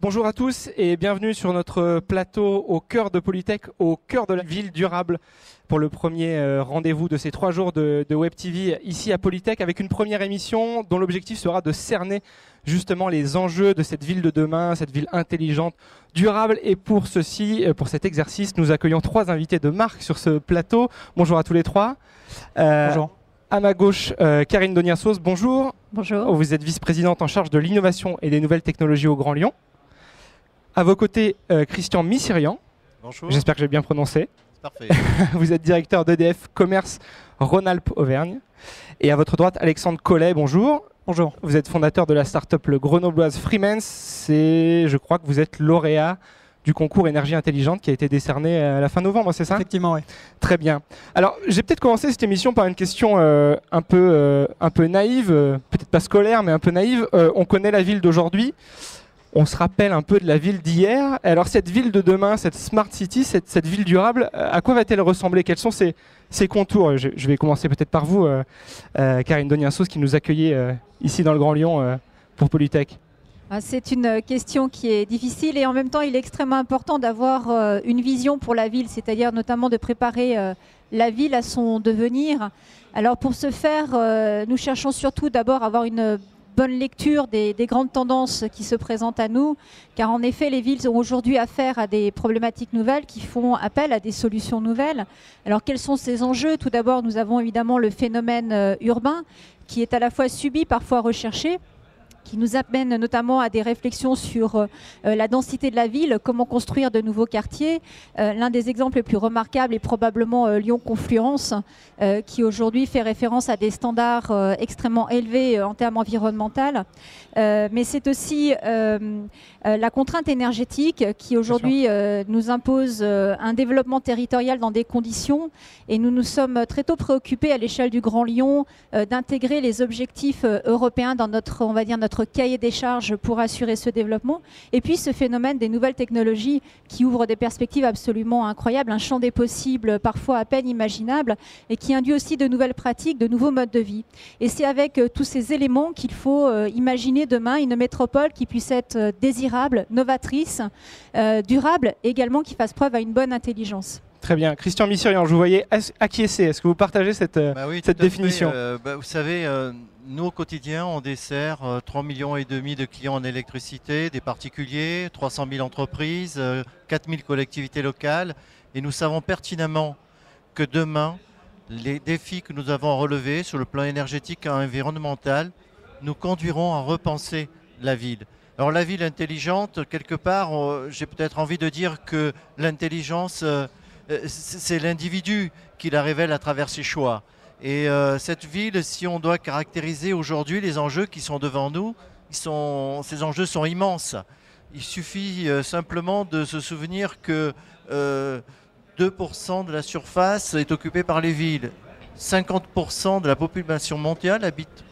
Bonjour à tous et bienvenue sur notre plateau au cœur de Polytech, au cœur de la ville durable, pour le premier rendez-vous de ces 3 jours de Web TV ici à Polytech, avec une première émission dont l'objectif sera de cerner justement les enjeux de cette ville de demain, cette ville intelligente, durable. Et pour ceci, pour cet exercice, nous accueillons 3 invités de marque sur ce plateau. Bonjour à tous les 3. Bonjour. À ma gauche, Karine Doniassos, bonjour. Bonjour. Vous êtes vice-présidente en charge de l'innovation et des nouvelles technologies au Grand Lyon. À vos côtés, Christian Missirian. Bonjour. J'espère que j'ai bien prononcé. Parfait. Vous êtes directeur d'EDF Commerce Rhône-Alpes-Auvergne. Et à votre droite, Alexandre Collet, bonjour. Bonjour. Vous êtes fondateur de la start-up le grenobloise Freemance. Et je crois que vous êtes lauréat du concours Énergie Intelligente qui a été décerné à la fin novembre, c'est ça ? Effectivement, oui. Très bien. Alors, j'ai peut-être commencé cette émission par une question un peu naïve, peut-être pas scolaire, mais un peu naïve. On connaît la ville d'aujourd'hui. On se rappelle un peu de la ville d'hier. Alors cette ville de demain, cette smart city, cette ville durable, à quoi va-t-elle ressembler ? Quels sont ses contours ? Je vais commencer peut-être par vous, Karine Doniassos, qui nous accueillez ici dans le Grand Lyon pour Polytech. C'est une question qui est difficile et en même temps il est extrêmement important d'avoir une vision pour la ville, c'est-à-dire notamment de préparer la ville à son devenir. Alors pour ce faire, nous cherchons surtout d'abord à avoir une bonne lecture des grandes tendances qui se présentent à nous, car en effet les villes ont aujourd'hui affaire à des problématiques nouvelles qui font appel à des solutions nouvelles. Alors quels sont ces enjeux ? Tout d'abord, nous avons évidemment le phénomène urbain qui est à la fois subi, parfois recherché, qui nous amène notamment à des réflexions sur la densité de la ville, comment construire de nouveaux quartiers. L'un des exemples les plus remarquables est probablement Lyon-Confluence, qui aujourd'hui fait référence à des standards extrêmement élevés en termes environnementaux. Mais c'est aussi la contrainte énergétique qui aujourd'hui nous impose un développement territorial dans des conditions. Et nous nous sommes très tôt préoccupés à l'échelle du Grand Lyon d'intégrer les objectifs européens dans notre, on va dire, notre cahier des charges pour assurer ce développement. Et puis ce phénomène des nouvelles technologies qui ouvre des perspectives absolument incroyables, un champ des possibles parfois à peine imaginable et qui induit aussi de nouvelles pratiques, de nouveaux modes de vie. Et c'est avec tous ces éléments qu'il faut imaginer demain une métropole qui puisse être désirable, novatrice, durable et également qui fasse preuve à une bonne intelligence. Très bien. Christian Missirian, je vous voyais acquiescer. Est-ce que vous partagez cette définition ? Vous savez, nous au quotidien, on dessert 3,5 millions de clients en électricité, des particuliers, 300 000 entreprises, 4 000 collectivités locales. Et nous savons pertinemment que demain, les défis que nous avons à relever sur le plan énergétique et environnemental nous conduiront à repenser la ville. Alors la ville intelligente, quelque part, j'ai peut-être envie de dire que l'intelligence, c'est l'individu qui la révèle à travers ses choix. Et cette ville, si on doit caractériser aujourd'hui les enjeux qui sont devant nous, ces enjeux sont immenses. Il suffit simplement de se souvenir que 2% de la surface est occupée par les villes. 50% de la population mondiale habite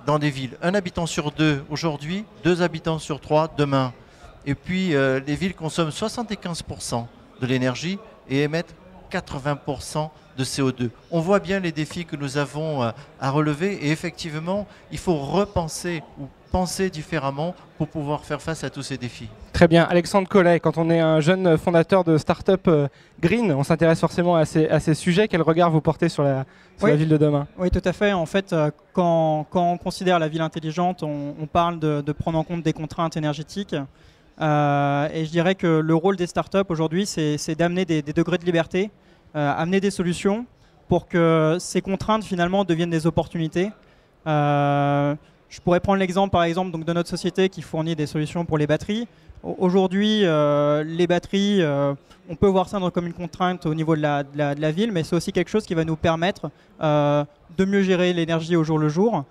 dans des villes. 1 habitant sur 2 aujourd'hui, 2 habitants sur 3 demain. Et puis les villes consomment 75% de l'énergie et émettent 80% de CO2. On voit bien les défis que nous avons à relever et effectivement, il faut repenser ou penser différemment pour pouvoir faire face à tous ces défis. Très bien. Alexandre Collet, quand on est un jeune fondateur de start-up green, on s'intéresse forcément à ces sujets. Quel regard vous portez sur la ville de demain ? Oui, tout à fait. En fait, quand on considère la ville intelligente, on parle de prendre en compte des contraintes énergétiques. Et je dirais que le rôle des startups aujourd'hui, c'est d'amener des degrés de liberté, amener des solutions pour que ces contraintes finalement deviennent des opportunités. Je pourrais prendre l'exemple par exemple donc, de notre société qui fournit des solutions pour les batteries. Aujourd'hui, les batteries, on peut voir ça comme une contrainte au niveau de la ville, mais c'est aussi quelque chose qui va nous permettre de mieux gérer l'énergie au jour le jour.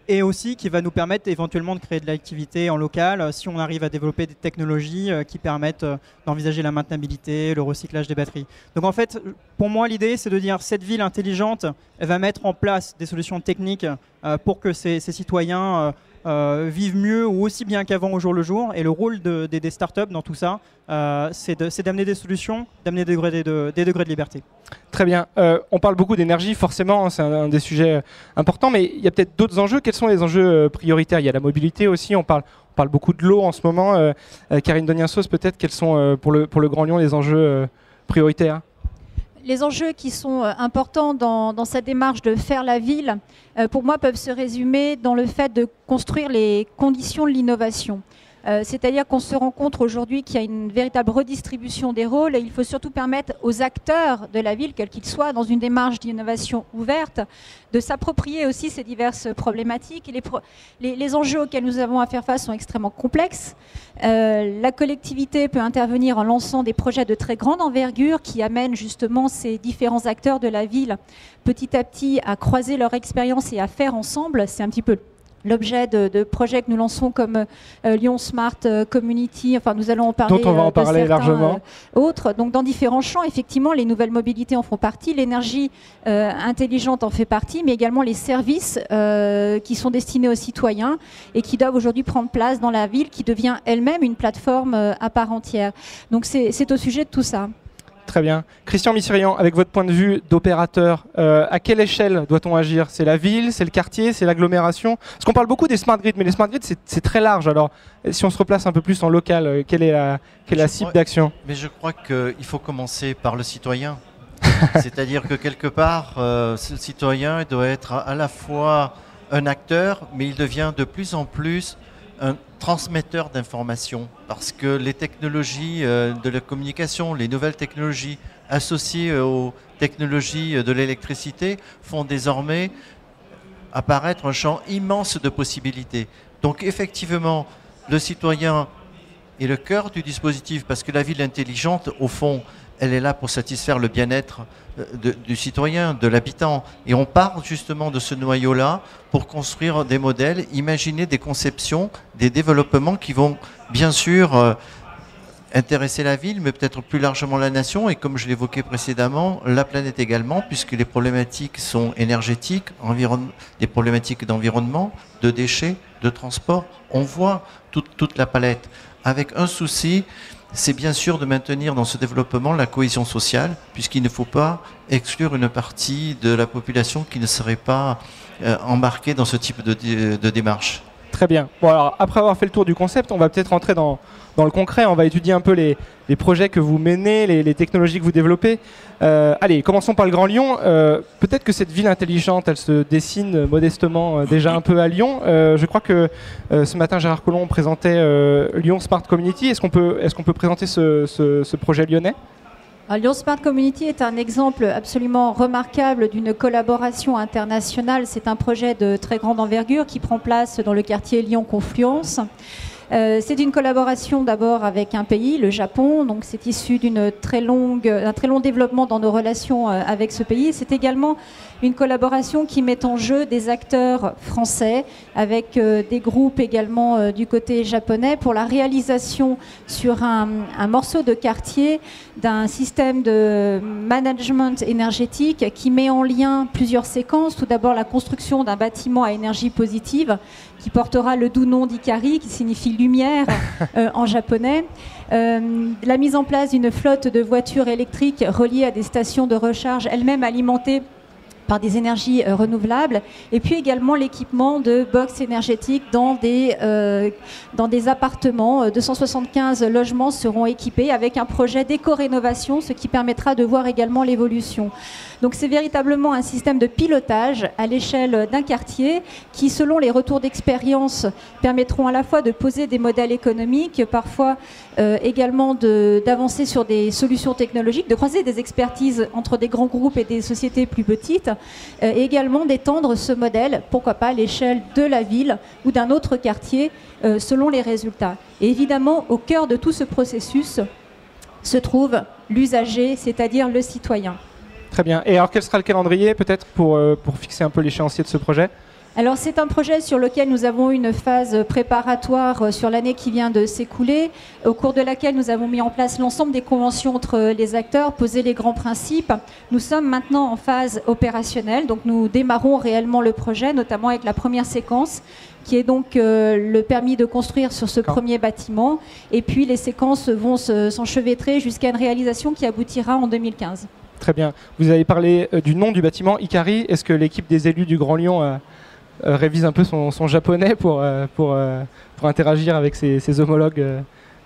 Et aussi qui va nous permettre éventuellement de créer de l'activité en local si on arrive à développer des technologies qui permettent d'envisager la maintenabilité, le recyclage des batteries. Donc en fait, pour moi, l'idée, c'est de dire cette ville intelligente, elle va mettre en place des solutions techniques pour que ces citoyens vivent mieux ou aussi bien qu'avant au jour le jour. Et le rôle des startups dans tout ça, c'est d'amener des solutions, d'amener des degrés de liberté. Très bien. On parle beaucoup d'énergie, forcément, c'est un des sujets importants, mais il y a peut-être d'autres enjeux. Quels sont les enjeux prioritaires? Il y a la mobilité aussi, on parle beaucoup de l'eau en ce moment. Karine Doniensos, peut-être, quels sont pour le Grand Lyon les enjeux prioritaires? Les enjeux qui sont importants dans cette démarche de faire la ville, pour moi, peuvent se résumer dans le fait de construire les conditions de l'innovation. C'est-à-dire qu'on se rend compte aujourd'hui qu'il y a une véritable redistribution des rôles et il faut surtout permettre aux acteurs de la ville, quels qu'ils soient, dans une démarche d'innovation ouverte, de s'approprier aussi ces diverses problématiques. Et les enjeux auxquels nous avons à faire face sont extrêmement complexes. La collectivité peut intervenir en lançant des projets de très grande envergure qui amènent justement ces différents acteurs de la ville petit à petit à croiser leur expérience et à faire ensemble. C'est un petit peu l'objet de projets que nous lançons comme Lyon Smart Community, enfin nous allons en parler, dont on va en parler largement. Autres. Donc dans différents champs, effectivement, les nouvelles mobilités en font partie, l'énergie intelligente en fait partie, mais également les services qui sont destinés aux citoyens et qui doivent aujourd'hui prendre place dans la ville, qui devient elle-même une plateforme à part entière. Donc c'est au sujet de tout ça. Très bien. Christian Missirian, avec votre point de vue d'opérateur, à quelle échelle doit-on agir? C'est la ville, c'est le quartier, c'est l'agglomération? Parce qu'on parle beaucoup des smart grids, mais les smart grids, c'est très large. Alors, si on se replace un peu plus en local, quelle est la cible d'action? Mais je crois qu'il faut commencer par le citoyen. C'est-à-dire que quelque part, ce citoyen doit être à la fois un acteur, mais il devient de plus en plus un transmetteur d'informations, parce que les technologies de la communication, les nouvelles technologies associées aux technologies de l'électricité font désormais apparaître un champ immense de possibilités. Donc effectivement, le citoyen est le cœur du dispositif, parce que la ville intelligente, au fond, elle est là pour satisfaire le bien-être du citoyen, de l'habitant. Et on part justement de ce noyau-là pour construire des modèles, imaginer des conceptions, des développements qui vont bien sûr intéresser la ville, mais peut-être plus largement la nation, et comme je l'évoquais précédemment, la planète également, puisque les problématiques sont énergétiques, des problématiques d'environnement, de déchets, de transport. On voit toute la palette, avec un souci, c'est bien sûr de maintenir dans ce développement la cohésion sociale, puisqu'il ne faut pas exclure une partie de la population qui ne serait pas embarquée dans ce type de démarche. Très bien. Bon, alors, après avoir fait le tour du concept, on va peut-être rentrer dans le concret. On va étudier un peu les projets que vous menez, les technologies que vous développez. Allez, commençons par le Grand Lyon. Peut-être que cette ville intelligente, elle se dessine modestement déjà un peu à Lyon. Je crois que ce matin, Gérard Collomb présentait Lyon Smart Community. Est-ce qu'on peut présenter ce projet lyonnais ? Lyon Smart Community est un exemple absolument remarquable d'une collaboration internationale. C'est un projet de très grande envergure qui prend place dans le quartier Lyon-Confluence. C'est une collaboration d'abord avec un pays, le Japon, donc c'est issu d'un très long développement dans nos relations avec ce pays. C'est également une collaboration qui met en jeu des acteurs français avec des groupes également du côté japonais pour la réalisation sur un morceau de quartier d'un système de management énergétique qui met en lien plusieurs séquences. Tout d'abord la construction d'un bâtiment à énergie positive qui portera le doux nom d'Ikari, qui signifie lumière en japonais. La mise en place d'une flotte de voitures électriques reliées à des stations de recharge elles-mêmes alimentées par des énergies renouvelables, et puis également l'équipement de box énergétiques dans des appartements. 275 logements seront équipés avec un projet d'éco-rénovation, ce qui permettra de voir également l'évolution. Donc c'est véritablement un système de pilotage à l'échelle d'un quartier qui, selon les retours d'expérience, permettront à la fois de poser des modèles économiques, parfois également d'avancer sur des solutions technologiques, de croiser des expertises entre des grands groupes et des sociétés plus petites, et également d'étendre ce modèle, pourquoi pas à l'échelle de la ville ou d'un autre quartier, selon les résultats. Et évidemment, au cœur de tout ce processus se trouve l'usager, c'est-à-dire le citoyen. Très bien. Et alors, quel sera le calendrier, peut-être, pour fixer un peu l'échéancier de ce projet ? Alors c'est un projet sur lequel nous avons une phase préparatoire sur l'année qui vient de s'écouler, au cours de laquelle nous avons mis en place l'ensemble des conventions entre les acteurs, posé les grands principes. Nous sommes maintenant en phase opérationnelle, donc nous démarrons réellement le projet, notamment avec la première séquence, qui est donc le permis de construire sur ce premier bâtiment. Et puis les séquences vont s'enchevêtrer jusqu'à une réalisation qui aboutira en 2015. Très bien. Vous avez parlé du nom du bâtiment, Hikari. Est-ce que l'équipe des élus du Grand Lyon révise un peu son japonais pour interagir avec ses homologues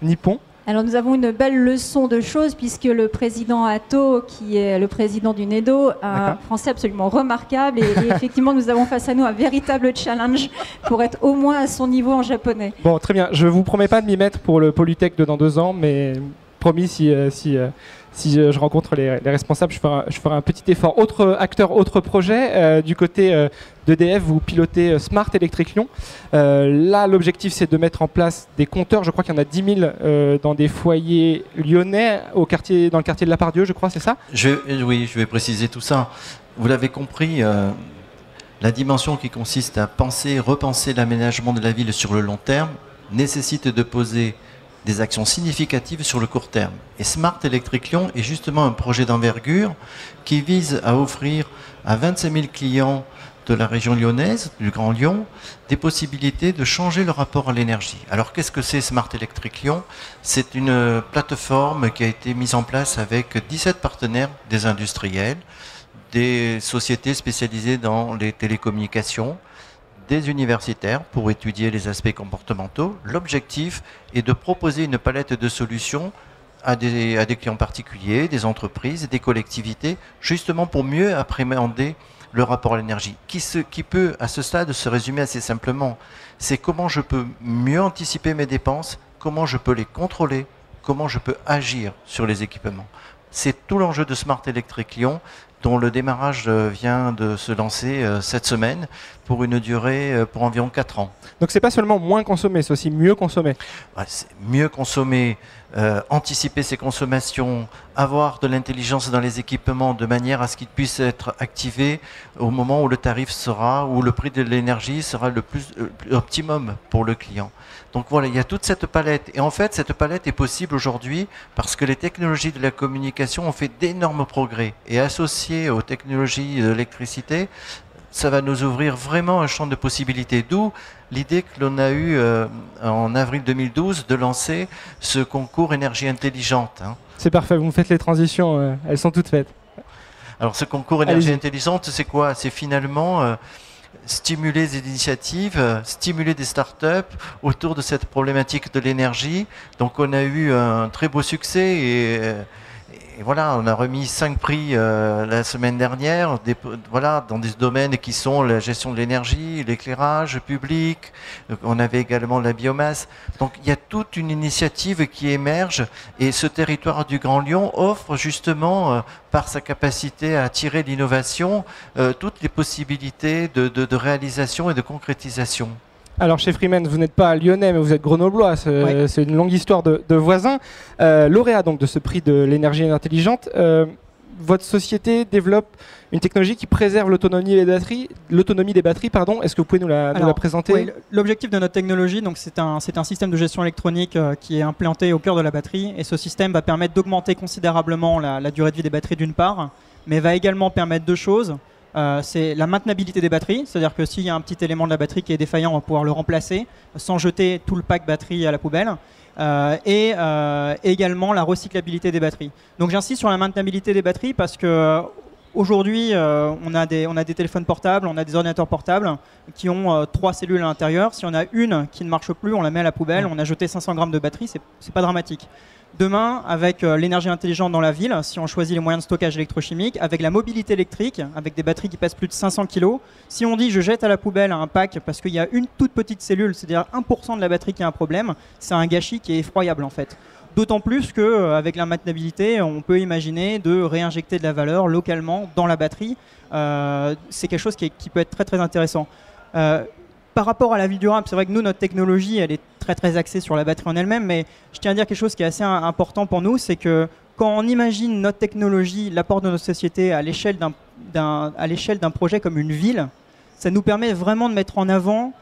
nippons? Alors nous avons une belle leçon de choses puisque le président Atto, qui est le président du NEDO, a un français absolument remarquable et effectivement nous avons face à nous un véritable challenge pour être au moins à son niveau en japonais. Bon, très bien. Je vous promets pas de m'y mettre pour le Polytech de dans 2 ans, mais promis, si je rencontre les responsables, je ferai un petit effort. Autre acteur, autre projet, du côté d'EDF, vous pilotez Smart Electric Lyon. Là, l'objectif, c'est de mettre en place des compteurs. Je crois qu'il y en a 10 000 dans des foyers lyonnais, dans le quartier de la Pardieu, je crois, c'est ça? Oui, je vais préciser tout ça. Vous l'avez compris, la dimension qui consiste à repenser l'aménagement de la ville sur le long terme nécessite de poser des actions significatives sur le court terme. Et Smart Electric Lyon est justement un projet d'envergure qui vise à offrir à 25 000 clients de la région lyonnaise, du Grand Lyon, des possibilités de changer le rapport à l'énergie. Alors qu'est-ce que c'est Smart Electric Lyon? C'est une plateforme qui a été mise en place avec 17 partenaires, des industriels, des sociétés spécialisées dans les télécommunications, des universitaires pour étudier les aspects comportementaux. L'objectif est de proposer une palette de solutions à des clients particuliers, des entreprises, des collectivités, justement pour mieux appréhender le rapport à l'énergie, qui peut à ce stade se résumer assez simplement. C'est comment je peux mieux anticiper mes dépenses, comment je peux les contrôler, comment je peux agir sur les équipements. C'est tout l'enjeu de Smart Electric Lyon, dont le démarrage vient de se lancer cette semaine pour une durée pour environ 4 ans. Donc c'est pas seulement moins consommer, c'est aussi mieux consommer. Ouais, c'est mieux consommer, anticiper ses consommations, avoir de l'intelligence dans les équipements de manière à ce qu'ils puissent être activés au moment où le tarif sera, où le prix de l'énergie sera le plus optimum pour le client. Donc voilà, il y a toute cette palette. Et en fait, cette palette est possible aujourd'hui parce que les technologies de la communication ont fait d'énormes progrès. Et associées aux technologies de l'électricité, ça va nous ouvrir vraiment un champ de possibilités. D'où l'idée que l'on a eue en avril 2012 de lancer ce concours énergie intelligente. C'est parfait, vous me faites les transitions, elles sont toutes faites. Alors ce concours énergie intelligente, c'est quoi? C'est finalement stimuler des initiatives, stimuler des startups autour de cette problématique de l'énergie. Donc on a eu un très beau succès et voilà, on a remis 5 prix la semaine dernière, dans des domaines qui sont la gestion de l'énergie, l'éclairage public, on avait également la biomasse. Donc il y a toute une initiative qui émerge et ce territoire du Grand Lyon offre justement, par sa capacité à attirer l'innovation, toutes les possibilités de réalisation et de concrétisation. Alors chez Freeman, vous n'êtes pas lyonnais, mais vous êtes grenoblois, c'est une longue histoire de voisins. Lauréat donc de ce prix de l'énergie intelligente, votre société développe une technologie qui préserve l'autonomie des batteries. Est-ce que vous pouvez nous la présenter? Oui, l'objectif de notre technologie, c'est un système de gestion électronique qui est implanté au cœur de la batterie, et ce système va permettre d'augmenter considérablement la durée de vie des batteries d'une part, mais va également permettre 2 choses. C'est la maintenabilité des batteries, c'est-à-dire que s'il y a un petit élément de la batterie qui est défaillant, on va pouvoir le remplacer sans jeter tout le pack batterie à la poubelle. Et également la recyclabilité des batteries. Donc j'insiste sur la maintenabilité des batteries parce que aujourd'hui on a des téléphones portables, on a des ordinateurs portables qui ont 3 cellules à l'intérieur. Si on a une qui ne marche plus, on la met à la poubelle, on a jeté 500 grammes de batterie, c'est pas dramatique. Demain, avec l'énergie intelligente dans la ville, si on choisit les moyens de stockage électrochimique, avec la mobilité électrique, avec des batteries qui pèsent plus de 500 kg, si on dit je jette à la poubelle un pack parce qu'il y a une toute petite cellule, c'est-à-dire 1% de la batterie qui a un problème, c'est un gâchis qui est effroyable en fait. D'autant plus qu'avec la maintenabilité, on peut imaginer de réinjecter de la valeur localement dans la batterie. C'est quelque chose qui peut être très très intéressant. Par rapport à la vie durable, c'est vrai que nous, notre technologie, elle est très très axée sur la batterie en elle-même, mais je tiens à dire quelque chose qui est assez important pour nous, c'est que quand on imagine notre technologie, l'apport de notre société à l'échelle d'un projet comme une ville, ça nous permet vraiment de mettre en avant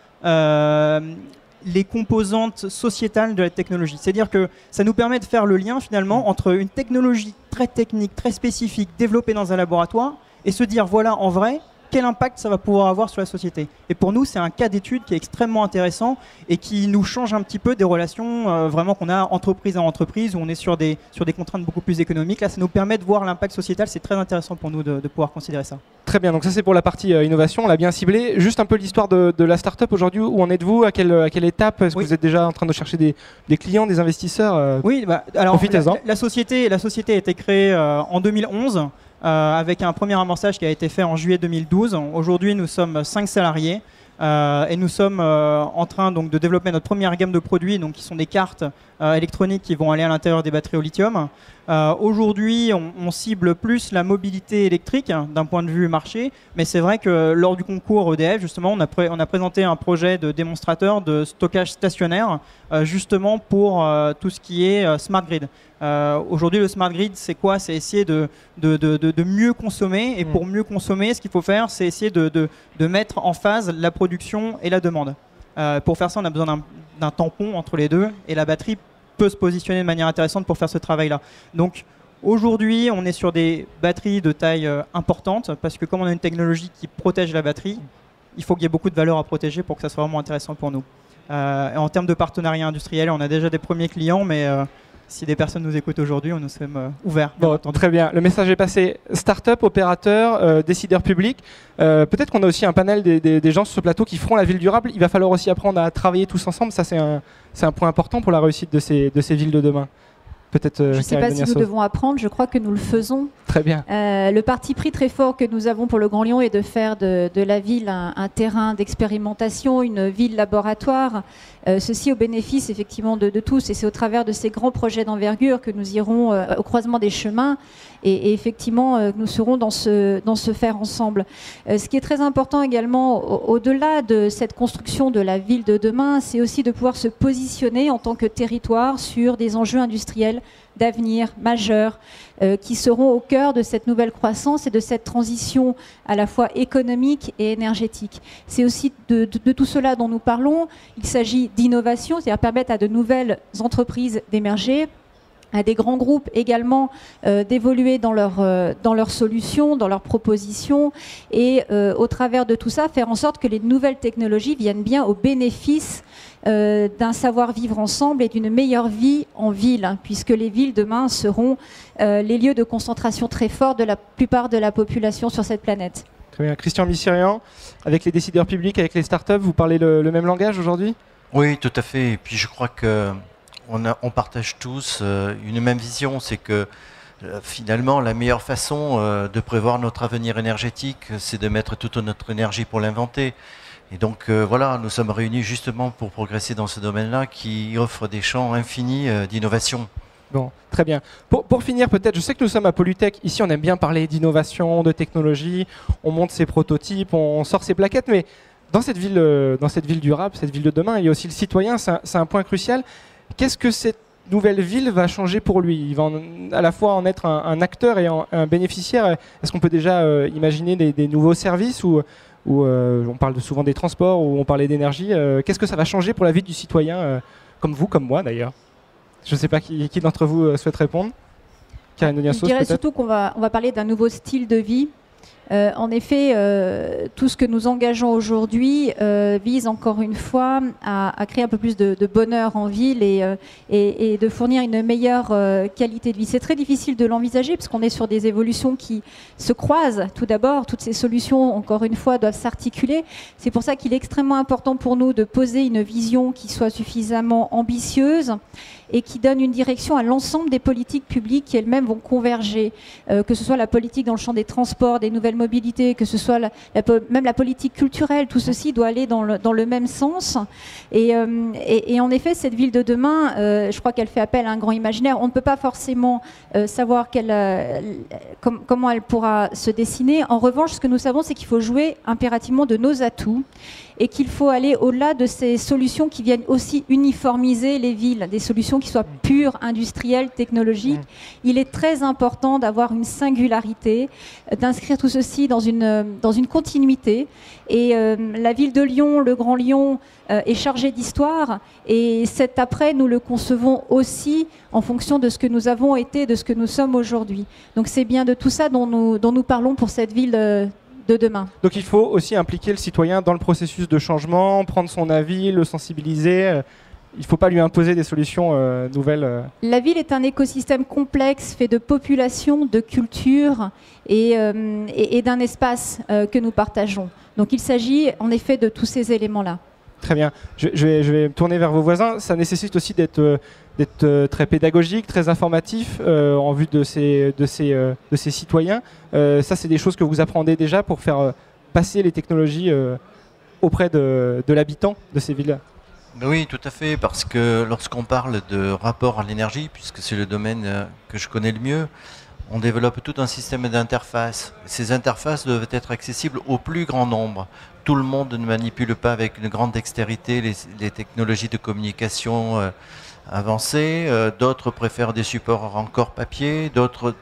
les composantes sociétales de la technologie. C'est-à-dire que ça nous permet de faire le lien finalement entre une technologie très technique, très spécifique, développée dans un laboratoire, et se dire, voilà, en vrai, quel impact ça va pouvoir avoir sur la société. Et pour nous, c'est un cas d'étude qui est extrêmement intéressant et qui nous change un petit peu des relations vraiment qu'on a entreprise à entreprise, où on est sur des contraintes beaucoup plus économiques. Là, ça nous permet de voir l'impact sociétal. C'est très intéressant pour nous de pouvoir considérer ça. Très bien, donc ça c'est pour la partie innovation, on l'a bien ciblé. Juste un peu l'histoire de la start-up aujourd'hui, où en êtes-vous, à quelle étape? Est-ce que vous êtes déjà en train de chercher des clients, des investisseurs? Oui, alors profitez-en. La société a été créée en 2011 avec un premier amorçage qui a été fait en juillet 2012. Aujourd'hui, nous sommes 5 salariés et nous sommes en train donc, de développer notre première gamme de produits, donc, qui sont des cartes électroniques qui vont aller à l'intérieur des batteries au lithium. Aujourd'hui, on cible plus la mobilité électrique d'un point de vue marché, mais c'est vrai que lors du concours EDF, justement, on a présenté un projet de démonstrateur de stockage stationnaire, justement pour tout ce qui est smart grid. Aujourd'hui, le smart grid, c'est quoi? C'est essayer de mieux consommer, et pour mieux consommer, ce qu'il faut faire, c'est essayer de mettre en phase la production et la demande. Pour faire ça, on a besoin d'un tampon entre les deux, et la batterie peut se positionner de manière intéressante pour faire ce travail-là. Donc aujourd'hui, on est sur des batteries de taille importante, parce que comme on a une technologie qui protège la batterie, il faut qu'il y ait beaucoup de valeur à protéger pour que ça soit vraiment intéressant pour nous. En termes de partenariat industriel, on a déjà des premiers clients, mais si des personnes nous écoutent aujourd'hui, nous sommes ouverts. Bon, très bien, le message est passé. Start-up, opérateurs, décideurs publics. Peut-être qu'on a aussi un panel des gens sur ce plateau qui feront la ville durable. Il va falloir aussi apprendre à travailler tous ensemble. Ça, c'est un point important pour la réussite de ces villes de demain. Peut-être, je ne sais pas si nous devons apprendre, je crois que nous le faisons. Très bien. Le parti pris très fort que nous avons pour le Grand Lyon est de faire de la ville un terrain d'expérimentation, une ville laboratoire. Ceci au bénéfice effectivement de tous, et c'est au travers de ces grands projets d'envergure que nous irons au croisement des chemins, et effectivement nous serons dans ce faire ensemble. Ce qui est très important également, au-delà de cette construction de la ville de demain, c'est aussi de pouvoir se positionner en tant que territoire sur des enjeux industriels d'avenir majeurs qui seront au cœur de cette nouvelle croissance et de cette transition à la fois économique et énergétique. C'est aussi de tout cela dont nous parlons. Il s'agit d'innovation, c'est-à-dire permettre à de nouvelles entreprises d'émerger, à des grands groupes également d'évoluer dans leurs solutions, dans leurs propositions, et au travers de tout ça, faire en sorte que les nouvelles technologies viennent bien au bénéfice d'un savoir-vivre ensemble et d'une meilleure vie en ville, hein, puisque les villes demain seront les lieux de concentration très forts de la plupart de la population sur cette planète. Très bien. Christian Missirian, avec les décideurs publics, avec les startups, vous parlez le même langage aujourd'hui? Oui, tout à fait. Et puis je crois qu'on partage tous une même vision, c'est que finalement la meilleure façon de prévoir notre avenir énergétique, c'est de mettre toute notre énergie pour l'inventer. Et donc voilà, nous sommes réunis justement pour progresser dans ce domaine-là qui offre des champs infinis d'innovation. Bon, très bien. Pour finir, peut-être, je sais que nous sommes à Polytech. Ici, on aime bien parler d'innovation, de technologie. On monte ses prototypes, on sort ses plaquettes. Mais dans cette ville durable, cette ville de demain, il y a aussi le citoyen. C'est un point crucial. Qu'est-ce que cette nouvelle ville va changer pour lui? Il va à la fois en être un acteur et un bénéficiaire. Est-ce qu'on peut déjà imaginer des nouveaux services où on parle souvent des transports, où on parlait d'énergie? Qu'est-ce que ça va changer pour la vie du citoyen, comme vous, comme moi d'ailleurs? Je ne sais pas qui d'entre vous souhaite répondre. Karine Doniassos, je dirais peut-être. surtout qu'on va parler d'un nouveau style de vie. En effet, tout ce que nous engageons aujourd'hui vise encore une fois à créer un peu plus de bonheur en ville et de fournir une meilleure qualité de vie. C'est très difficile de l'envisager parce qu'on est sur des évolutions qui se croisent. Tout d'abord, toutes ces solutions, encore une fois, doivent s'articuler. C'est pour ça qu'il est extrêmement important pour nous de poser une vision qui soit suffisamment ambitieuse et qui donne une direction à l'ensemble des politiques publiques qui elles-mêmes vont converger, que ce soit la politique dans le champ des transports, des nouvelles mobilités, que ce soit même la politique culturelle, tout ceci doit aller dans le même sens. Et en effet, cette ville de demain, je crois qu'elle fait appel à un grand imaginaire. On ne peut pas forcément savoir comment elle pourra se dessiner. En revanche, ce que nous savons, c'est qu'il faut jouer impérativement de nos atouts et qu'il faut aller au-delà de ces solutions qui viennent aussi uniformiser les villes, des solutions qui soient pures, industrielles, technologiques. Il est très important d'avoir une singularité, d'inscrire tout ceci aussi dans une continuité. Et la ville de Lyon, le Grand Lyon, est chargée d'histoire. Et cet après, nous le concevons aussi en fonction de ce que nous avons été, de ce que nous sommes aujourd'hui. Donc c'est bien de tout ça dont nous parlons pour cette ville de demain. Donc il faut aussi impliquer le citoyen dans le processus de changement, prendre son avis, le sensibiliser. Il ne faut pas lui imposer des solutions nouvelles. La ville est un écosystème complexe fait de populations, de cultures et d'un espace que nous partageons. Donc il s'agit en effet de tous ces éléments-là. Très bien. Je vais me tourner vers vos voisins. Ça nécessite aussi d'être très pédagogique, très informatif en vue de ces citoyens. Ça, c'est des choses que vous apprenez déjà pour faire passer les technologies auprès de l'habitant de ces villes. Oui, tout à fait, parce que lorsqu'on parle de rapport à l'énergie, puisque c'est le domaine que je connais le mieux, on développe tout un système d'interfaces. Ces interfaces doivent être accessibles au plus grand nombre. Tout le monde ne manipule pas avec une grande dextérité les technologies de communication avancées. D'autres préfèrent des supports encore papier, d'autres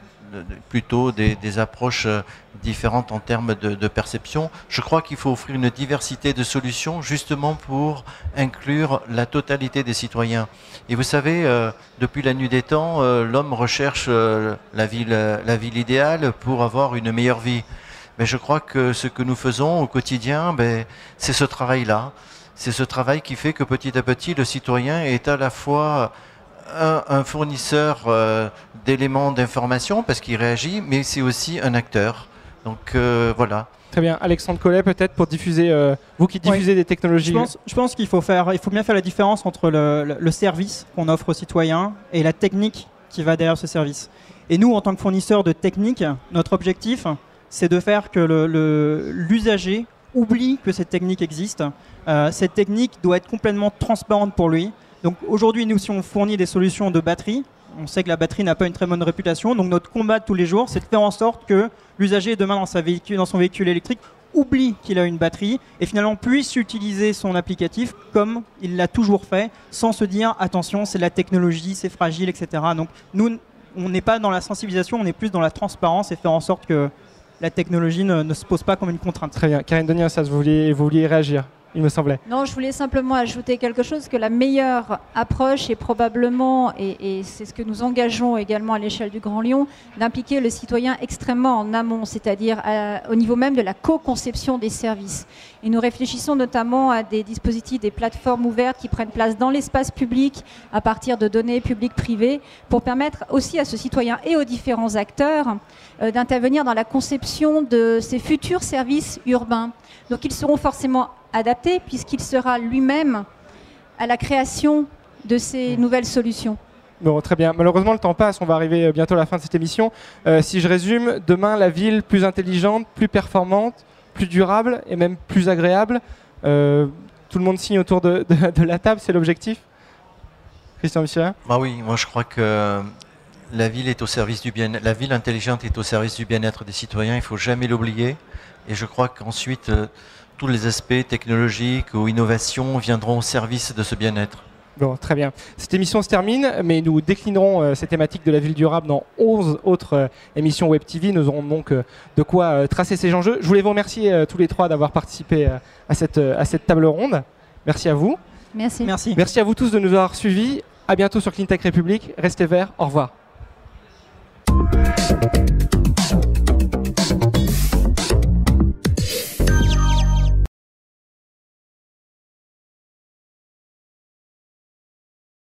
plutôt des approches différentes en termes de perception. Je crois qu'il faut offrir une diversité de solutions justement pour inclure la totalité des citoyens. Et vous savez, depuis la nuit des temps, l'homme recherche la ville idéale pour avoir une meilleure vie. Mais je crois que ce que nous faisons au quotidien, c'est ce travail-là. C'est ce travail qui fait que petit à petit, le citoyen est à la fois un fournisseur d'éléments d'information parce qu'il réagit, mais c'est aussi un acteur. Donc voilà. Très bien. Alexandre Collet, peut-être pour diffuser, vous qui diffusez des technologies. Je pense qu'il faut bien faire la différence entre le service qu'on offre aux citoyens et la technique qui va derrière ce service. Et nous, en tant que fournisseurs de technique, notre objectif, c'est de faire que l'usager oublie que cette technique existe. Cette technique doit être complètement transparente pour lui. Donc aujourd'hui, nous, si on fournit des solutions de batterie, on sait que la batterie n'a pas une très bonne réputation. Donc notre combat de tous les jours, c'est de faire en sorte que l'usager demain dans son véhicule électrique oublie qu'il a une batterie et finalement puisse utiliser son applicatif comme il l'a toujours fait, sans se dire attention, c'est la technologie, c'est fragile, etc. Donc nous, on n'est pas dans la sensibilisation, on est plus dans la transparence et faire en sorte que la technologie ne se pose pas comme une contrainte. Très bien. Karine Deniassas, vous vouliez réagir, il me semblait. Non, je voulais simplement ajouter quelque chose, que la meilleure approche est probablement, et c'est ce que nous engageons également à l'échelle du Grand Lyon, d'impliquer le citoyen extrêmement en amont, c'est-à-dire au niveau même de la co-conception des services. Et nous réfléchissons notamment à des dispositifs, des plateformes ouvertes qui prennent place dans l'espace public à partir de données publiques-privées pour permettre aussi à ce citoyen et aux différents acteurs d'intervenir dans la conception de ces futurs services urbains. Donc ils seront forcément adapté puisqu'il sera lui-même à la création de ces nouvelles solutions. Bon, très bien. Malheureusement, le temps passe. On va arriver bientôt à la fin de cette émission. Si je résume, demain, la ville plus intelligente, plus performante, plus durable et même plus agréable. Tout le monde signe autour de la table, c'est l'objectif. Christian Michelin ? Bah oui, moi je crois que la ville est au service du bien-être. La ville intelligente est au service du bien-être des citoyens. Il ne faut jamais l'oublier. Et je crois qu'ensuite tous les aspects technologiques ou innovations viendront au service de ce bien-être. Bon, très bien. Cette émission se termine, mais nous déclinerons cette thématique de la ville durable dans 11 autres émissions Web TV. Nous aurons donc de quoi tracer ces enjeux. Je voulais vous remercier tous les trois d'avoir participé à cette table ronde. Merci à vous. Merci. Merci à vous tous de nous avoir suivis. À bientôt sur Cleantech République. Restez verts. Au revoir.